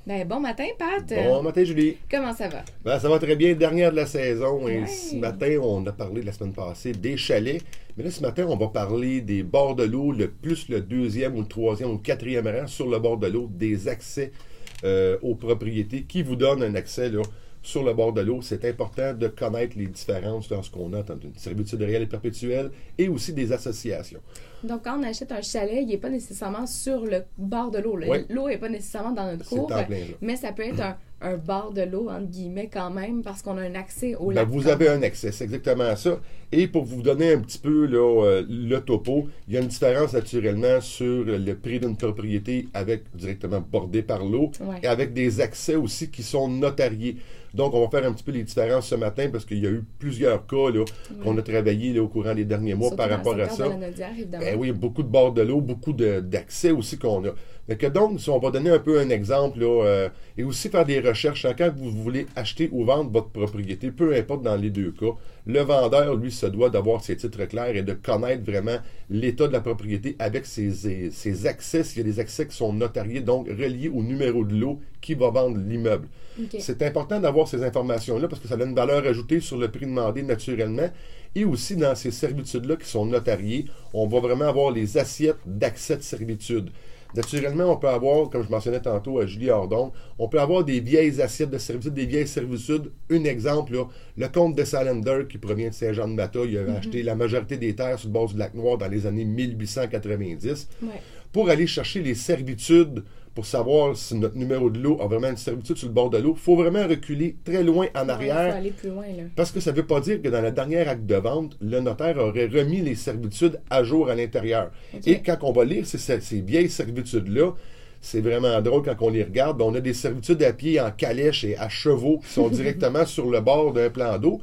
Ben, bon matin, Pat. Bon matin, Julie. Comment ça va? Ben, ça va très bien, dernière de la saison. Et Ouais. ce matin, on a parlé la semaine passée des chalets. Mais là, ce matin, on va parler des bords de l'eau, plus le deuxième ou le troisième ou le quatrième rang sur le bord de l'eau, des accès aux propriétés qui vous donnent un accès là, sur le bord de l'eau. C'est important de connaître les différences dans ce qu'on a entre une servitude réelle et perpétuelle et aussi des associations. Donc, quand on achète un chalet, il n'est pas nécessairement sur le bord de l'eau. Là. Oui. L'eau n'est pas nécessairement dans notre cour, C'est en plein là. mais ça peut être un bord de l'eau, entre guillemets, quand même, parce qu'on a un accès au Ben, lac. vous avez un accès, c'est exactement ça. Et pour vous donner un petit peu là, le topo, il y a une différence naturellement sur le prix d'une propriété avec directement bordé par l'eau Ouais. et avec des accès aussi qui sont notariés. Donc, on va faire un petit peu les différences ce matin parce qu'il y a eu plusieurs cas là, qu'on a travaillé là, au courant des derniers mois Surtout par dans rapport le à secteur ça. de la Naudière, évidemment. Ben oui, beaucoup de bords de l'eau, beaucoup d'accès aussi qu'on a. Fait que donc, si on va donner un peu un exemple, là, et aussi faire des recherches, hein, quand vous voulez acheter ou vendre votre propriété, peu importe dans les deux cas, le vendeur, lui, se doit d'avoir ses titres clairs et de connaître vraiment l'état de la propriété avec ses accès, s'il y a des accès qui sont notariés, donc reliés au numéro de lot qui va vendre l'immeuble. OK. C'est important d'avoir ces informations-là parce que ça a une valeur ajoutée sur le prix demandé naturellement. Et aussi dans ces servitudes-là qui sont notariées, on va vraiment avoir les assiettes d'accès de servitude. Naturellement, on peut avoir, comme je mentionnais tantôt à Julie Hordon, on peut avoir des vieilles assiettes de servitude, des vieilles servitudes. Un exemple, là, le comte de Salander qui provient de Saint-Jean-de-Mata, il avait acheté la majorité des terres sur le bord du lac Noir dans les années 1890. Ouais. Pour aller chercher les servitudes, pour savoir si notre numéro de lot a vraiment une servitude sur le bord de l'eau, il faut vraiment reculer très loin en Ouais, arrière. il faut aller plus loin, là. Parce que ça ne veut pas dire que dans le dernier acte de vente, le notaire aurait remis les servitudes à jour à l'intérieur. OK. Et quand on va lire ces vieilles servitudes-là, c'est vraiment drôle quand on les regarde. On a des servitudes à pied, en calèche et à chevaux qui sont directement sur le bord d'un plan d'eau.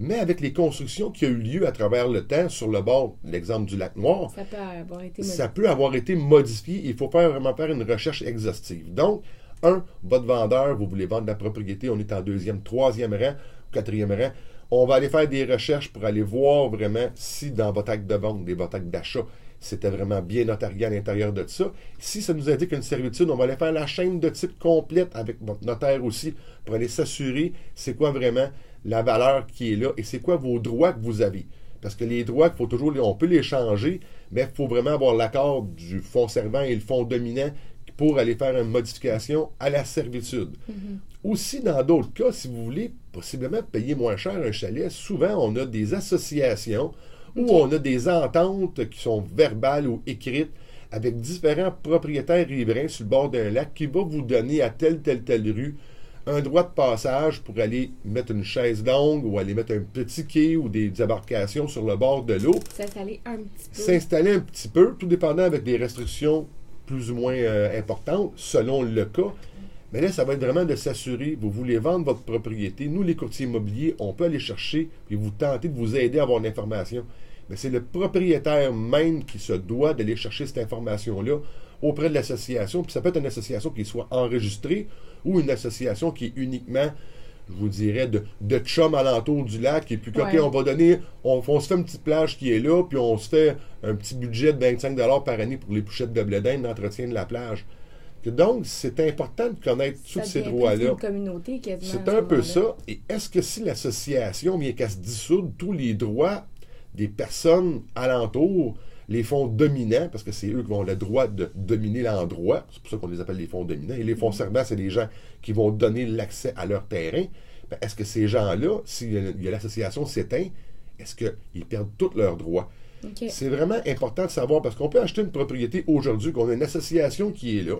Mais avec les constructions qui ont eu lieu à travers le temps sur le bord, l'exemple du lac Noir, Ça peut avoir été ça peut avoir été modifié. Il faut vraiment faire une recherche exhaustive. Donc, votre vendeur, vous voulez vendre la propriété, on est en deuxième, troisième rang, quatrième rang. On va aller faire des recherches pour aller voir vraiment si dans votre acte de vente, votre acte d'achat, c'était vraiment bien notarié à l'intérieur de ça. Si ça nous indique une servitude, on va aller faire la chaîne de titre complète avec votre notaire aussi pour aller s'assurer c'est quoi vraiment la valeur qui est là et c'est quoi vos droits que vous avez. Parce que les droits, on peut les changer, mais il faut vraiment avoir l'accord du fonds servant et le fonds dominant pour aller faire une modification à la servitude. Aussi, dans d'autres cas, si vous voulez possiblement payer moins cher un chalet, souvent on a des associations où on a des ententes qui sont verbales ou écrites avec différents propriétaires riverains sur le bord d'un lac qui va vous donner à telle rue un droit de passage pour aller mettre une chaise longue ou aller mettre un petit quai ou des embarcations sur le bord de l'eau. S'installer un petit peu. S'installer un petit peu, tout dépendant avec des restrictions plus ou moins importantes, selon le cas. Mais là, ça va être vraiment de s'assurer, vous voulez vendre votre propriété. Nous, les courtiers immobiliers, on peut aller chercher et vous tenter de vous aider à avoir l'information. Mais c'est le propriétaire même qui se doit d'aller chercher cette information-là auprès de l'association. Puis ça peut être une association qui soit enregistrée ou une association qui est uniquement, je vous dirais, de chum alentour du lac. Et puis, Ouais. OK, on se fait une petite plage qui est là, puis on se fait un petit budget de 25 $ par année pour les poussettes de blé d'Inde d'entretien de la plage. Donc, c'est important de connaître tous ces droits-là. Une communauté quasiment. C'est à ce un peu moment-là. ça. Et est-ce que si l'association vient qu'à se dissoudre, tous les droits des personnes alentour, les fonds dominants, parce que c'est eux qui ont le droit de dominer l'endroit, c'est pour ça qu'on les appelle les fonds dominants, et les fonds servants, c'est les gens qui vont donner l'accès à leur terrain. Ben, est-ce que ces gens-là, si l'association s'éteint, est-ce qu'ils perdent tous leurs droits? OK. C'est vraiment important de savoir, parce qu'on peut acheter une propriété aujourd'hui, qu'on a une association qui est là,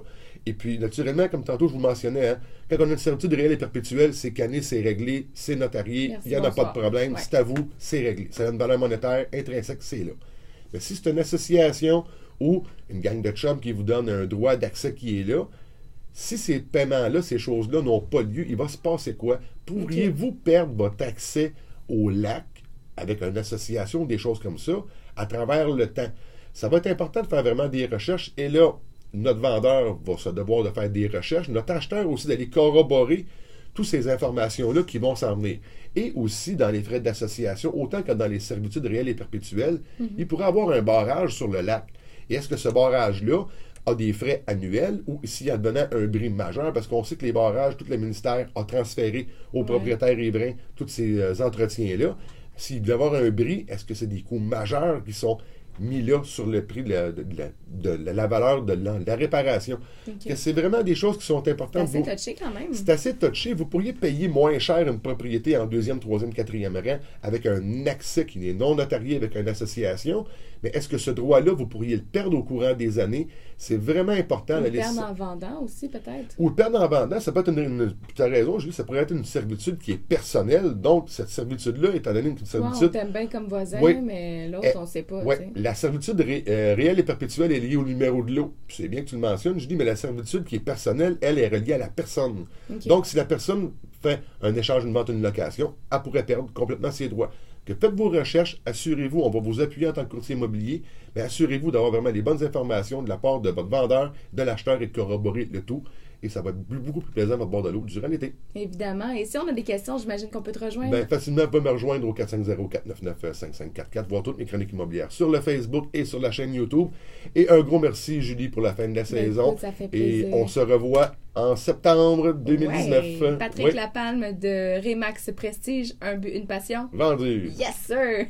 et puis naturellement, comme tantôt je vous mentionnais, hein, quand on a une servitude réelle et perpétuelle, c'est canné, c'est réglé, c'est notarié, Merci, il n'y en a bonsoir. pas de problème, Ouais. c'est à vous, c'est réglé. Ça a une valeur monétaire intrinsèque, c'est là. Mais si c'est une association ou une gang de chums qui vous donne un droit d'accès qui est là, si ces paiements-là, ces choses-là n'ont pas lieu, il va se passer quoi? Pourriez-vous perdre votre accès au lac avec une association, des choses comme ça, à travers le temps? Ça va être important de faire vraiment des recherches. Et là, notre vendeur va se devoir de faire des recherches. Notre acheteur aussi d'aller corroborer toutes ces informations-là qui vont s'en venir. Et aussi dans les frais d'association, autant que dans les servitudes réelles et perpétuelles, il pourrait avoir un barrage sur le lac. Et est-ce que ce barrage-là a des frais annuels ou s'il advenait un bris majeur, parce qu'on sait que les barrages, tout le ministère a transféré aux propriétaires riverains tous ces entretiens-là. S'il doit y avoir un bris, est-ce que c'est des coûts majeurs qui sont mis là sur le prix de la valeur de la réparation? Okay. C'est vraiment des choses qui sont importantes. C'est assez touché quand même. C'est assez touché. Vous pourriez payer moins cher une propriété en deuxième, troisième, quatrième rang avec un accès qui est non notarié avec une association, mais est-ce que ce droit-là, vous pourriez le perdre au courant des années? C'est vraiment important. Ou le perdre en vendant aussi, peut-être. Ou le perdre en vendant, ça peut être tu as raison, Julie, ça pourrait être une servitude qui est personnelle. Donc, cette servitude-là, étant donné une servitude... on t'aime bien comme voisin, mais l'autre, on ne sait pas. Oui, la servitude réelle et perpétuelle est liée au numéro de lot. C'est bien que tu le mentionnes, Julie, mais la servitude qui est personnelle, elle est reliée à la personne. Okay. Donc, si la personne fait un échange, une vente, une location, elle pourrait perdre complètement ses droits. Que faites vos recherches, assurez-vous, on va vous appuyer en tant que courtier immobilier, mais assurez-vous d'avoir vraiment les bonnes informations de la part de votre vendeur, de l'acheteur et de corroborer le tout. Et ça va être beaucoup plus plaisant votre bord de l'eau durant l'été. Évidemment. Et si on a des questions, j'imagine qu'on peut te rejoindre. Bien, facilement, vous pouvez me rejoindre au 450-499-5544, voir toutes mes chroniques immobilières sur le Facebook et sur la chaîne YouTube. Et un gros merci, Julie, pour la fin de la saison. Écoute, ça fait plaisir. Et on se revoit en septembre 2019. Ouais. Patrick Lapalme de Remax Prestige, un but, une passion. Vendu. Yes, sir!